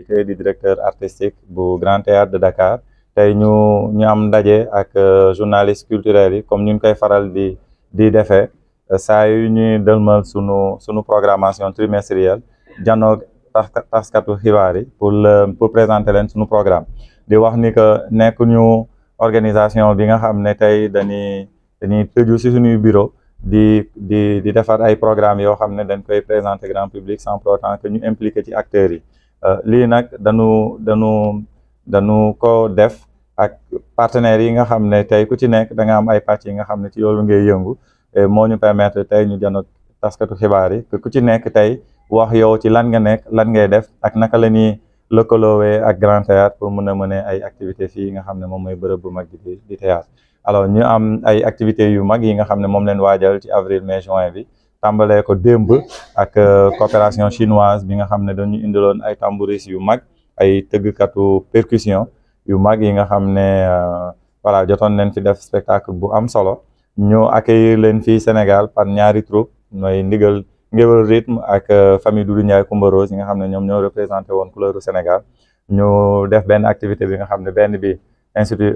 Diké di directeur artistique bu Grand Théâtre de Dakar tey ñu am ndaje ak journalistes culturels yi comme ñu koy faral di defee saa yu ñuy dëlmal sunu programmation trimestrielle janoog taskatu xibaar yi pour présenter leen sunu programme di wax ni que nekk ñu organisation bi nga xam ne tey dañuy tëju ci suñuy bureau di defar ay programmes yoo xam ne dañ koy présenter grand public sans pour autant que ñu impliqué ci acteurs yi lii nag dañu ko def ak partenaires yi nga xam ne tey ku ci nekk da nga am ay pàcc yi nga xam ne ci loolu ngay yëngu moo ñu permettre tey ñu janoog taskatu xibaar yi que ku ci nekk tey wax yow ci lan nga nekk lan ngay def ak naka la ñuy lëkkaloowee ak Grand Théâtre pour mën a mener ay activités fii nga xam ne moom mooy bërëb bu mag di théâtre alors ñu am ay activités yu mag yi nga xam ne moom leen waajal ci avril mai juin bi tàmbalee ko démb ak coopération chinoise bi nga xam ne dañu indiloon ay tambouris yu mag ay tëggkatu percussion yu mag yi nga xam ne voilà jotoon leen fi def spectacle bu am solo ñu accueillir leen fii Sénégal par ñaari troupe mooy ndigal Ngéwél rythme ak famille Doudou Ndiaye Coumba Rose yi nga xam ne ñoom ñoo représenté woon couleur du Sénégal ñu def benn activité bi nga xam ne benn bi institut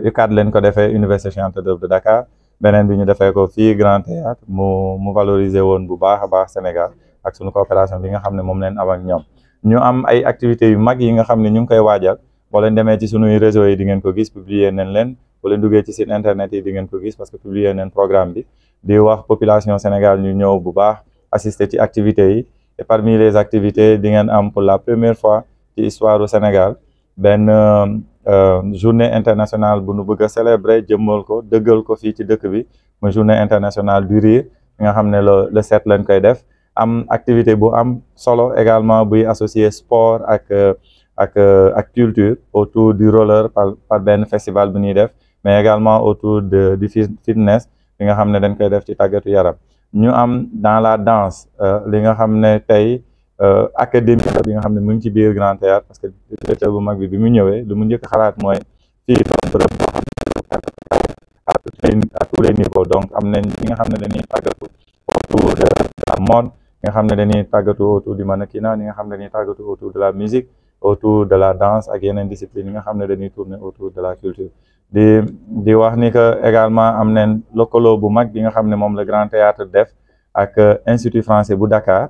UCAD leen ko defee Université Cheikh Anta Diop de Dakar beneen bi ñu defee ko fii Grand Théâtre mu valoriser woon bu baax a baax Sénégal ak suñu coopération bi nga xam ne moom leen am ak ñoom ñu am ay activités yu mag yi nga xam ne ñu ngi koy waajal boo leen demee ci suñuy réseaux yi di ngeen ko gis publier nañ leen boo leen duggee ci site internet yi di ngeen ko gis parce que publier nañ programme bi di wax population Sénégal ñu ñëw bu baax assister ci activités yi et parmi les activités di ngeen am pour la première fois ci histoire du Sénégal benn journée internationale bu nu bëgg a célébrer jëmmal ko dëggal ko fii ci dëkk bi mooy journée internationale du rire nga xam ne le 7 lañ koy def am activité bu am solo également buy associer sport ak culture autour du roller par benn festival bu ñuy def mais également autour du fitness li nga xam ne dañ koy def ci tàggatu yaram ñu am dans la danse li nga xam ne tey académie bi nga xam ne mu ngi ci biir Grand Théâtre parce que directeur bu mag bi mu ñëwee lu mu njëkk xalaat mooy fii bërëb boo xam ne à tous les niveaux donc am nañ ñi nga xam ne dañuy tàggatu autour de la mode ñi nga xam ne dañuy tàggatu autour du mannequinat ñi nga xam ne dañuy tàggatu autour de la musique autour de la danse ak yeneen discipline yi nga xam ne dañuy tourner autour de la culture di wax ni que également am nañ lëkkaloo bu mag bi nga xam ne moom la Grand Théâtre def ak Institut français bu Dakar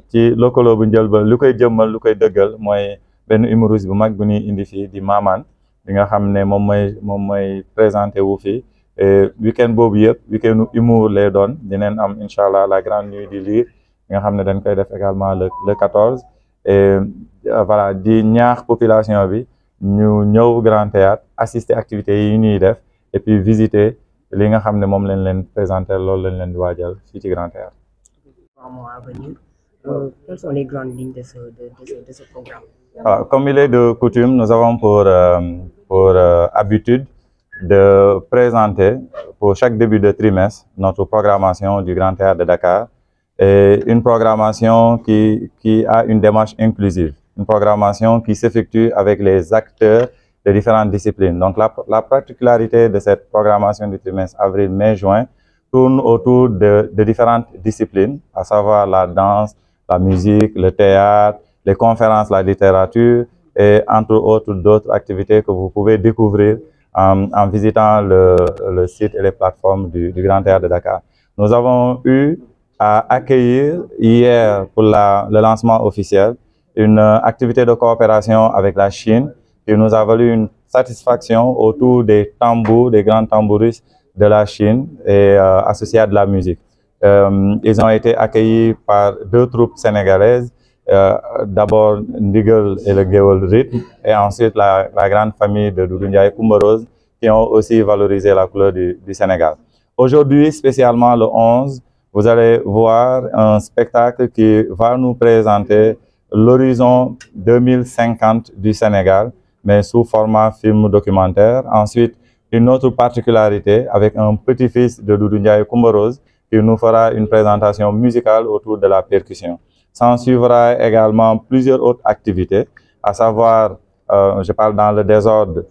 ci lëkkaloo bu njël ba lu koy jëmmal lu koy dëggal mooy benn humoriste bu mag bu ñuy indi fii di Maman bi nga xam ne moom mooy présenté wu fii week-end boobu yëpp week-endu humour lay doon dinañ am incha allah la grande nuit du lire bi nga xam ne dañ koy def également le 14 et voilà di ñaax population bi ñu ñëw Grand Théâtre assister activités yi ñuy def et puis visiter li nga xam ne moom lañ leen présenter loolu lañ leen di waajal fii ci Grand Théâtre. Quelles sont les grandes lignes de ce programme? Alors, comme il est de coutume, nous avons pour habitude de présenter pour chaque début de trimestre notre programmation du Grand Théâtre de Dakar et une programmation qui a une démarche inclusive, une programmation qui s'effectue avec les acteurs de différentes disciplines. Donc la particularité de cette programmation du trimestre avril, mai, juin tourne autour de différentes disciplines, à savoir la danse, la musique, le théâtre, les conférences, la littérature et entre autres d'autres activités que vous pouvez découvrir en visitant le site et les plateformes du Grand Théâtre de Dakar. Nous avons eu à accueillir hier pour le lancement officiel une activité de coopération avec la Chine qui nous a valu une satisfaction autour des tambours, des grands tambouristes de la Chine et associés à de la musique. Ils ont été accueillis par deux troupes sénégalaises, d'abord Ndigal et le Ngéwél rythme, et ensuite la grande famille de Doudou Ndiaye Coumba Rose, qui ont aussi valorisé la couleur du Sénégal. Aujourd'hui, spécialement le 11, vous allez voir un spectacle qui va nous présenter l'horizon 2050 du Sénégal, mais sous format film documentaire. Ensuite, une autre particularité avec un petit-fils de Doudou Ndiaye Coumba Rose, qui nous fera une présentation musicale autour de la percussion. S'en suivra également plusieurs autres activités, à savoir, je parle dans le désordre,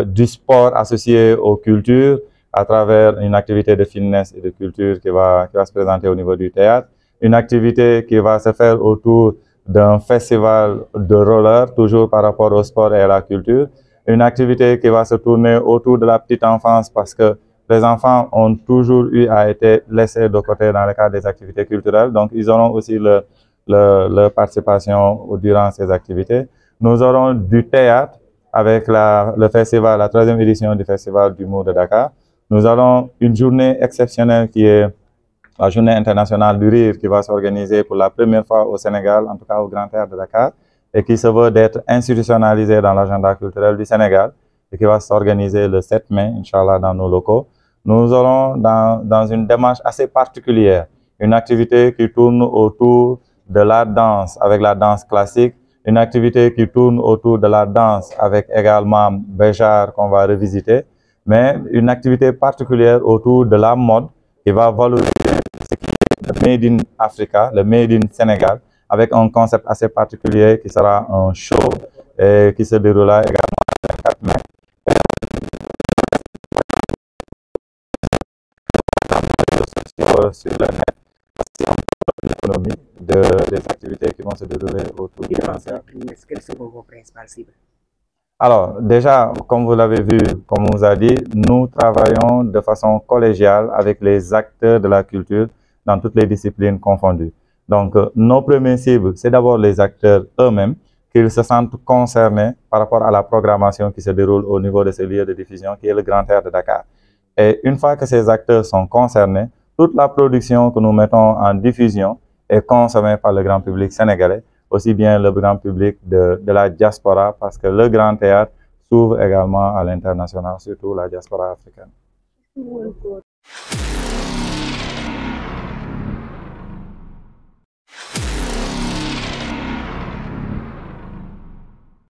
du sport associé aux cultures, à travers une activité de fitness et de culture qui va se présenter au niveau du théâtre, une activité qui va se faire autour d'un festival de roller, toujours par rapport au sport et à la culture. Une activité qui va se tourner autour de la petite enfance parce que les enfants ont toujours eu à être laissés de côté dans le cadre des activités culturelles. Donc, ils auront aussi leur participation durant ces activités. Nous aurons du théâtre avec le festival, la 3e édition du Festival d'humour de Dakar. Nous aurons une journée exceptionnelle qui est la Journée internationale du rire qui va s'organiser pour la première fois au Sénégal, en tout cas au Grand Théâtre de Dakar, et qui se veut d'être institutionnalisée dans l'agenda culturel du Sénégal et qui va s'organiser le 7 mai, Inch'Allah, dans nos locaux. Nous aurons dans une démarche assez particulière une activité qui tourne autour de la danse avec la danse classique, une activité qui tourne autour de la danse avec également Béjar qu'on va revisiter, mais une activité particulière autour de la mode qui va valoriser ce qui est le Made in Africa, le Made in Sénégal, avec un concept assez particulier qui sera un show et qui se déroulera également le 4 mai. Sur le net, l'économie des activités qui vont se dérouler autour du cancer. Quelles seront vos principales cibles? Alors, déjà, comme vous l'avez vu, comme on vous a dit, nous travaillons de façon collégiale avec les acteurs de la culture dans toutes les disciplines confondues. Donc, nos premières cibles, c'est d'abord les acteurs eux-mêmes, qu'ils se sentent concernés par rapport à la programmation qui se déroule au niveau de ces lieux de diffusion, qui est le Grand Théâtre de Dakar. Et une fois que ces acteurs sont concernés, toute la production que nous mettons en diffusion est consommée par le grand public sénégalais, aussi bien le grand public de la diaspora, parce que le Grand Théâtre s'ouvre également à l'international, surtout la diaspora africaine.